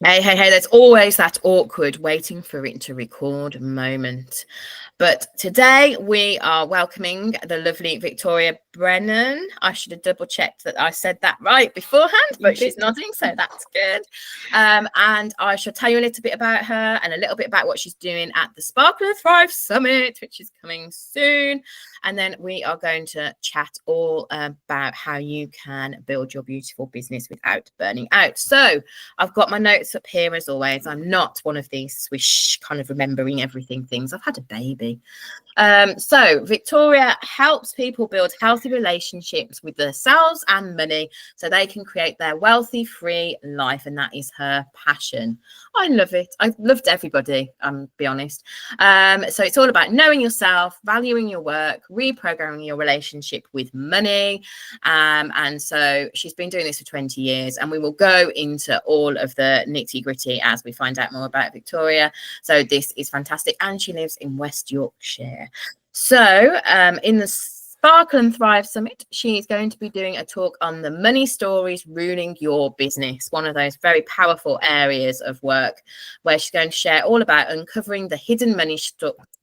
Hey, there's always that awkward waiting for it to record moment. But today we are welcoming the lovely Victoria Brennan. I should have double checked that I said that right beforehand, but she's nodding, so that's good. And I shall tell you a little bit about her and a little bit about what she's doing at the Sparkle and Thrive Summit, which is coming soon. And then we are going to chat all about how you can build your beautiful business without burning out. So I've got my notes up here as always. I'm not one of these swish kind of remembering everything things. I've had a baby. So Victoria helps people build healthy relationships with themselves and money so they can create their wealthy, free life. And that is her passion. I love it. I've loved everybody, be honest. So it's all about knowing yourself, valuing your work, reprogramming your relationship with money. And so she's been doing this for 20 years, and we will go into all of the nitty gritty as we find out more about Victoria. So this is fantastic. And she lives in West Yorkshire. So in the Sparkle and Thrive Summit, she is going to be doing a talk on the money stories ruling your business, one of those very powerful areas of work, where she's going to share all about uncovering the hidden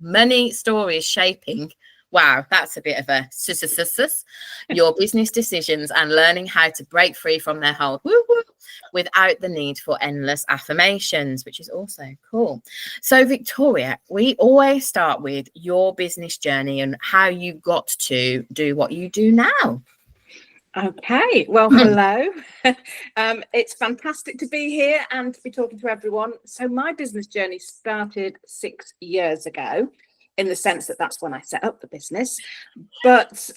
money stories shaping. Wow, that's a bit of a your business decisions, and learning how to break free from their hold without the need for endless affirmations, which is also cool. So Victoria, we always start with your business journey and how you got to do what you do now. Okay, well, hello. It's fantastic to be here and to be talking to everyone. So my business journey started 6 years ago, in the sense that that's when I set up the business. But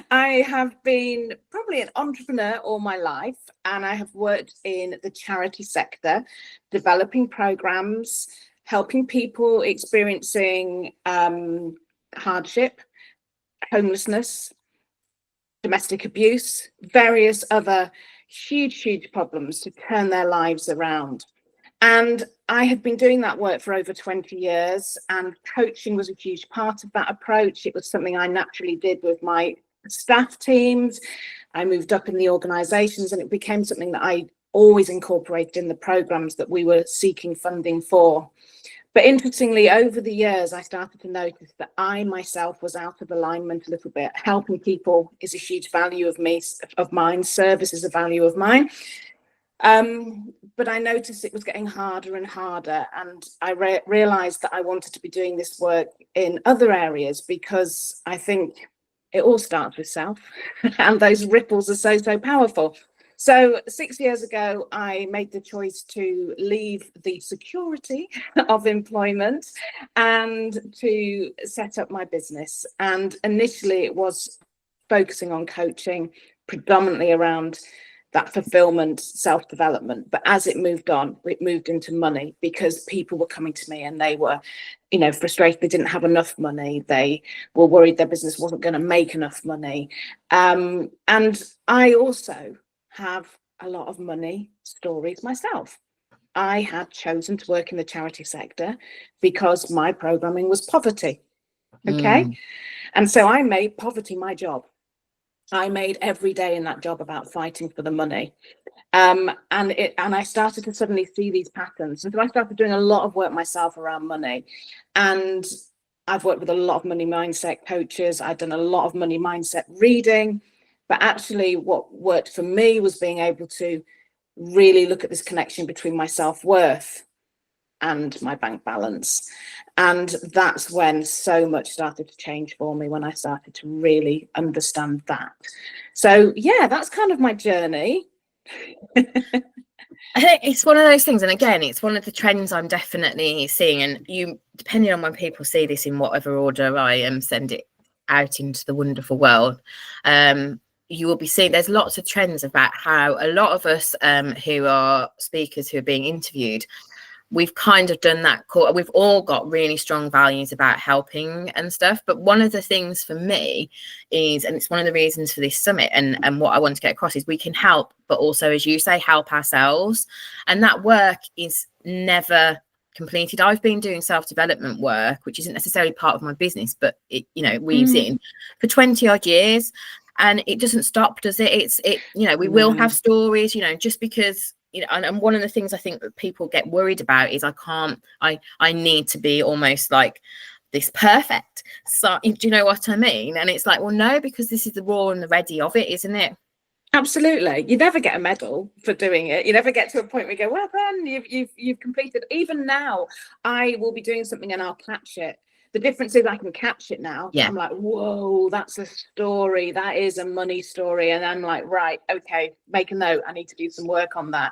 I have been probably an entrepreneur all my life, and I have worked in the charity sector, developing programs, helping people experiencing hardship, homelessness, domestic abuse, various other huge problems to turn their lives around. And I have been doing that work for over 20 years, and coaching was a huge part of that approach. It was something I naturally did with my staff teams. I moved up in the organizations, and it became something that I always incorporated in the programs that we were seeking funding for. But interestingly, over the years, I started to notice that I myself was out of alignment a little bit. Helping people is a huge value of mine. Service is a value of mine. But I noticed it was getting harder and harder, and I realized that I wanted to be doing this work in other areas, because I think it all starts with self and those ripples are so powerful. So 6 years ago, I made the choice to leave the security of employment and to set up my business. And initially it was focusing on coaching, predominantly around that fulfillment, self-development. But as it moved on, it moved into money, because people were coming to me and they were, frustrated. They didn't have enough money. They were worried their business wasn't going to make enough money. And I also have a lot of money stories myself. I had chosen to work in the charity sector because my programming was poverty. Okay. And so I made poverty my job. I made every day in that job about fighting for the money. And I started to suddenly see these patterns. And so I started doing a lot of work myself around money. And I've worked with a lot of money mindset coaches. I've done a lot of money mindset reading. But actually what worked for me was being able to really look at this connection between my self-worth and my bank balance. And that's when so much started to change for me, when I started to really understand that. So yeah, that's kind of my journey. I think it's one of those things, and again, it's one of the trends I'm definitely seeing, and you, depending on when people see this, in whatever order I send it out into the wonderful world, you will be seeing there's lots of trends about how a lot of us who are speakers who are being interviewed, we've kind of done that. We've all got really strong values about helping and stuff. But one of the things for me is, and it's one of the reasons for this summit and what I want to get across, is we can help, but also, as you say, help ourselves. And that work is never completed. I've been doing self-development work, which isn't necessarily part of my business, but it, weaves in for 20 odd years. And it doesn't stop, does it? We will have stories, just because you know, and one of the things I think that people get worried about is I need to be almost like this perfect. So do you know what I mean? And it's like, well, no, because this is the raw and the ready of it, isn't it? Absolutely. You never get a medal for doing it. You never get to a point where you go, well then you've completed. Even now, I will be doing something and I'll catch it. The difference is I can catch it now. Yeah. I'm like, whoa, that's a story. That is a money story. And I'm like, right, okay, make a note. I need to do some work on that.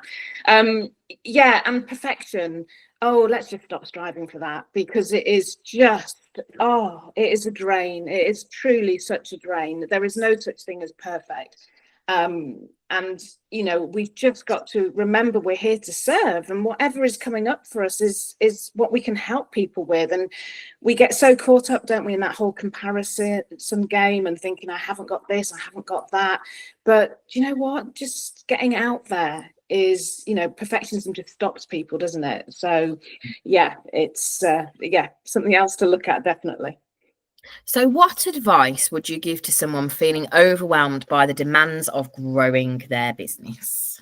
Yeah, and perfection. Oh, let's just stop striving for that, because it is just, it is a drain. It is truly such a drain. There is no such thing as perfect. And you know, we've just got to remember we're here to serve, and whatever is coming up for us is what we can help people with. And we get so caught up, don't we, in that whole comparison game and thinking, I haven't got this, I haven't got that. But do you know what, just getting out there is, you know, perfectionism just stops people, doesn't it? So yeah, it's something else to look at, definitely. So what advice would you give to someone feeling overwhelmed by the demands of growing their business?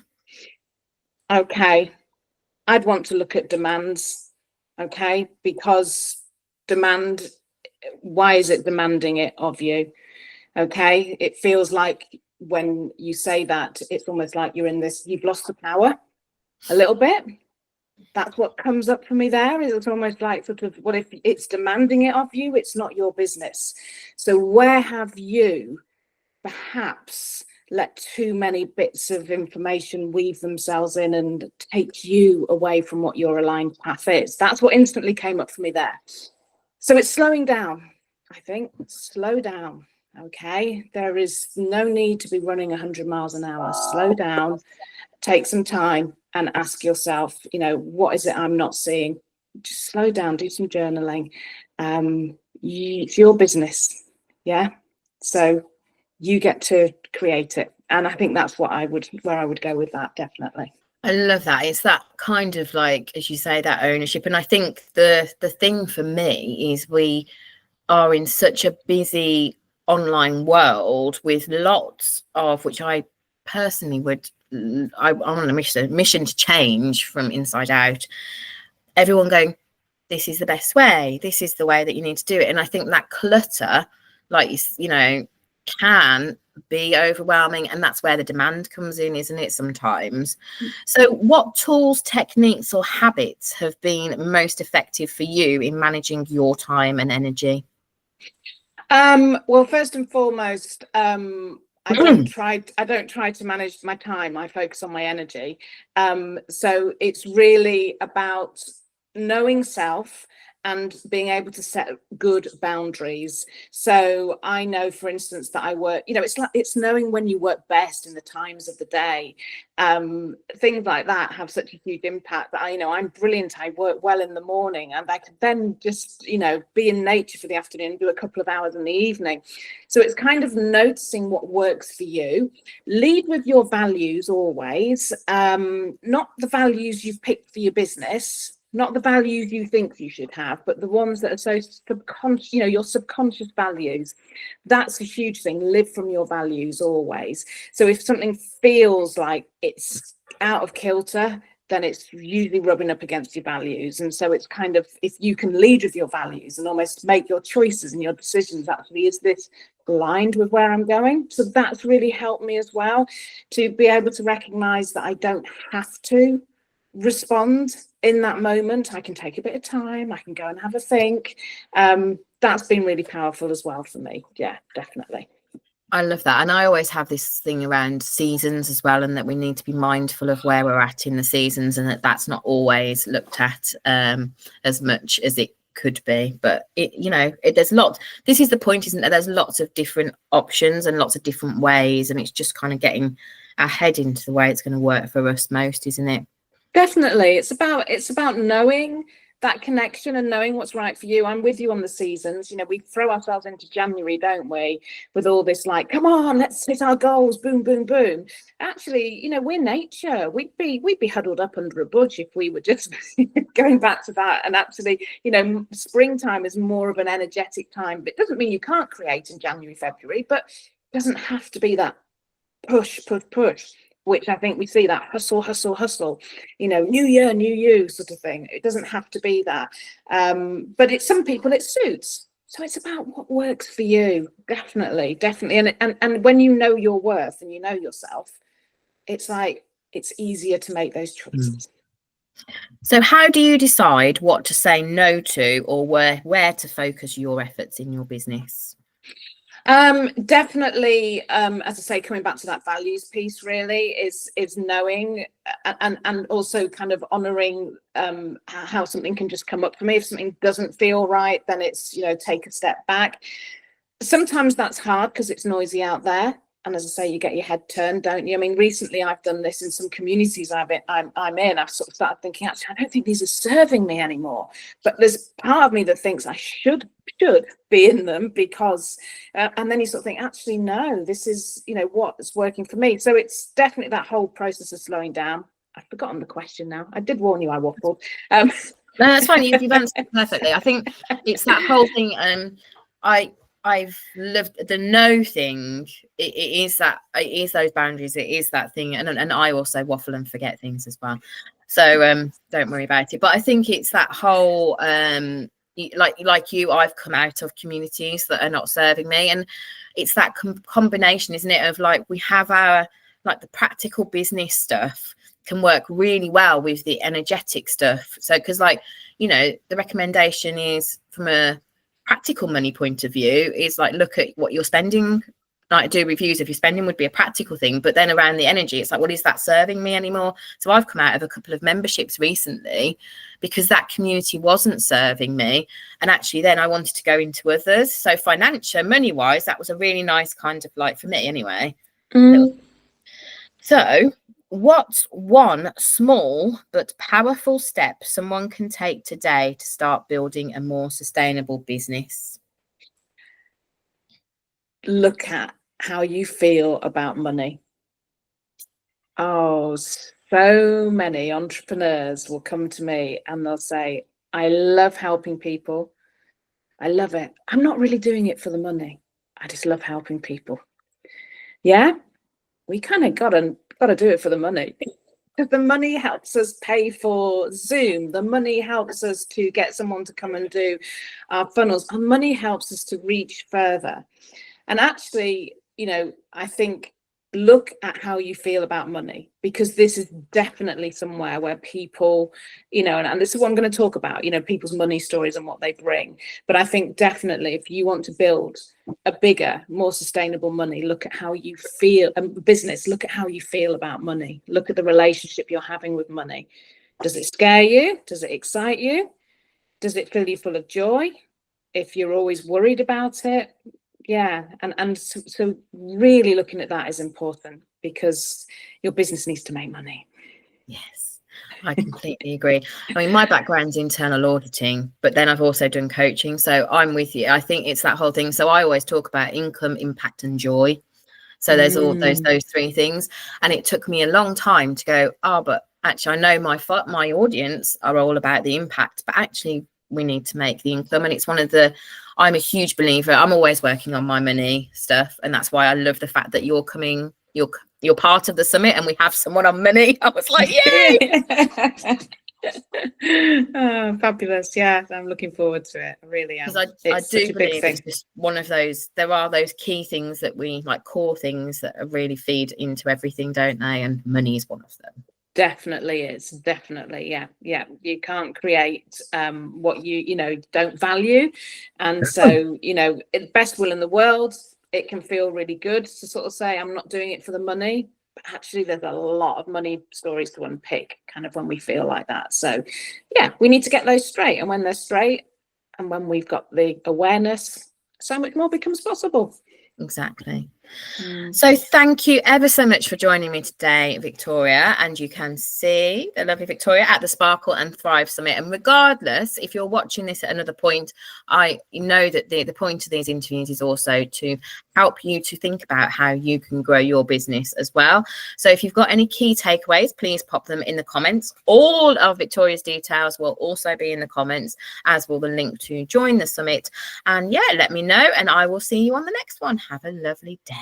Okay, I'd want to look at demands, okay, because demand, why is it demanding it of you? Okay, it feels like when you say that, it's almost like you're in this, you've lost the power a little bit. That's what comes up for me there. It's almost like, sort of, what if it's demanding it of you? It's not your business. So where have you perhaps let too many bits of information weave themselves in and take you away from what your aligned path is? That's what instantly came up for me there. So it's slowing down, I think. Slow down. Okay, there is no need to be running 100 miles an hour. Slow down, take some time and ask yourself, you know, what is it I'm not seeing? Just slow down, do some journaling. It's your business, yeah? So you get to create it. And I think that's where I would go with that, definitely. I love that. It's that kind of, like, as you say, that ownership. And I think the thing for me is we are in such a busy online world with lots of, which I personally would, I'm on a mission to change from inside out. Everyone going, this is the best way, this is the way that you need to do it. And I think that clutter, like, you know, can be overwhelming, and that's where the demand comes in, isn't it, sometimes? So what tools, techniques or habits have been most effective for you in managing your time and energy? Well, first and foremost, I don't try to manage my time. I focus on my energy. So it's really about knowing self and being able to set good boundaries. So I know, for instance, that I work, you know, it's knowing when you work best in the times of the day. Things like that have such a huge impact that I'm brilliant. I work well in the morning, and I could then just, be in nature for the afternoon, do a couple of hours in the evening. So it's kind of noticing what works for you. Lead with your values always, not the values you've picked for your business, not the values you think you should have, but the ones that are so subconscious, your subconscious values. That's a huge thing. Live from your values always. So if something feels like it's out of kilter, then it's usually rubbing up against your values. And so it's kind of, if you can lead with your values and almost make your choices and your decisions, actually, is this aligned with where I'm going? So that's really helped me as well, to be able to recognize that I don't have to respond in that moment. I can take a bit of time, I can go and have a think. That's been really powerful as well for me. Yeah, definitely. I love that. And I always have this thing around seasons as well, and that we need to be mindful of where we're at in the seasons, and that's not always looked at as much as it could be. But there's lots. This is the point, isn't there? There's lots of different options and lots of different ways, and it's just kind of getting our head into the way it's going to work for us most, isn't it? Definitely. It's about knowing that connection and knowing what's right for you. I'm with you on the seasons. We throw ourselves into January, don't we, with all this, like, come on, let's hit our goals, boom, boom, boom. Actually, we're nature. We'd be huddled up under a bush if we were just going back to that. And actually, springtime is more of an energetic time. But it doesn't mean you can't create in January, February, but it doesn't have to be that push. which I think we see that hustle, hustle, hustle, new year, new you sort of thing. It doesn't have to be that. But some people it suits. So it's about what works for you. Definitely. And when you know your worth and you know yourself, it's like, it's easier to make those choices. So how do you decide what to say no to, or where to focus your efforts in your business? Definitely, as I say, coming back to that values piece really is knowing and also kind of honoring how something can just come up for me. If something doesn't feel right, then it's, take a step back. Sometimes that's hard because it's noisy out there. And as I say, you get your head turned, don't you? I mean, recently I've done this in some communities I'm in. I've sort of started thinking, actually, I don't think these are serving me anymore. But there's part of me that thinks I should be in them because, and then you sort of think, actually, no, this is, what's working for me. So it's definitely that whole process of slowing down. I've forgotten the question now. I did warn you I waffled. No, that's fine. You've answered perfectly. I think it's that whole thing. I've loved the no thing. It is those boundaries. It is that thing. And I also waffle and forget things as well. So don't worry about it. But I think it's that whole like you, I've come out of communities that are not serving me, and it's that combination, isn't it, of like we have our the practical business stuff can work really well with the energetic stuff. So because the recommendation is from a practical money point of view is look at what you're spending, do reviews if you're spending would be a practical thing, but then around the energy, it's is that serving me anymore? So I've come out of a couple of memberships recently because that community wasn't serving me, and actually then I wanted to go into others. So financial, money wise, that was a really nice kind of for me anyway. So what's one small but powerful step someone can take today to start building a more sustainable business? Look at how you feel about money. Oh, so many entrepreneurs will come to me and they'll say, I love helping people. I love it. I'm not really doing it for the money. I just love helping people. Yeah, we kind of gotta do it for the money. Because the money helps us pay for Zoom. The money helps us to get someone to come and do our funnels. And money helps us to reach further. And actually, I think look at how you feel about money, because this is definitely somewhere where people, and this is what I'm going to talk about, people's money stories and what they bring. But I think definitely if you want to build a bigger, more sustainable money, look at how you feel, business, look at how you feel about money. Look at the relationship you're having with money. Does it scare you? Does it excite you? Does it fill you full of joy? If you're always worried about it, yeah, and so really looking at that is important, because your business needs to make money. Yes, I completely agree. I mean, my background's internal auditing, but then I've also done coaching, so I'm with you. I think it's that whole thing. So I always talk about income, impact, and joy. So there's all those three things, and it took me a long time to go, but actually I know my audience are all about the impact, but actually we need to make the income. And it's I'm a huge believer. I'm always working on my money stuff, and that's why I love the fact that you're part of the summit and we have someone on money. I was like, yay! Oh, fabulous. Yeah, I'm looking forward to it. I really am. Because I do believe it's just one of those, there are those key things that we core things that really feed into everything, don't they? And money is one of them. Definitely is. Definitely. Yeah. You can't create what you don't value. And so, best will in the world, it can feel really good to sort of say, I'm not doing it for the money. But actually, there's a lot of money stories to unpick kind of when we feel like that. So, yeah, we need to get those straight. And when they're straight and when we've got the awareness, so much more becomes possible. Exactly. So thank you ever so much for joining me today, Victoria. And you can see the lovely Victoria at the Sparkle and Thrive Summit. And regardless, if you're watching this at another point, I know that the point of these interviews is also to help you to think about how you can grow your business as well. So if you've got any key takeaways, please pop them in the comments. All of Victoria's details will also be in the comments, as will the link to join the summit. And yeah, let me know, and I will see you on the next one. Have a lovely day.